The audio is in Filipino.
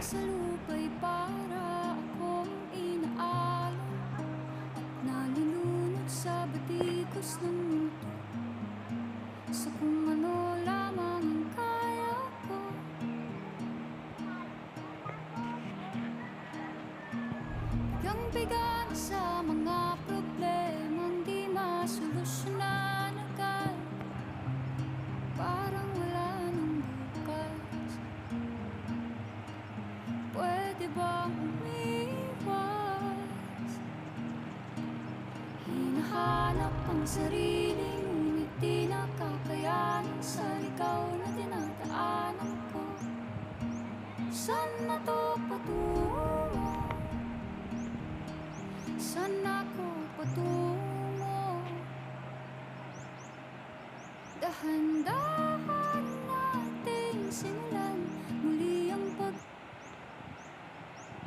sa lupa'y para akong inaalon at nalulunod sa batikos ng mundo, sa kung ano lamang ang kaya ko. Bigang-biga na sa mga problemang di masolusyonan agad, parang wala nang bukas. Pwede bang umiwas? Hinahanap ang sarili, ngunit di nakakayanan sa ligaw na dinadaanan ko. Saan na to patungo? Saan ako patungo? Dahan-dahan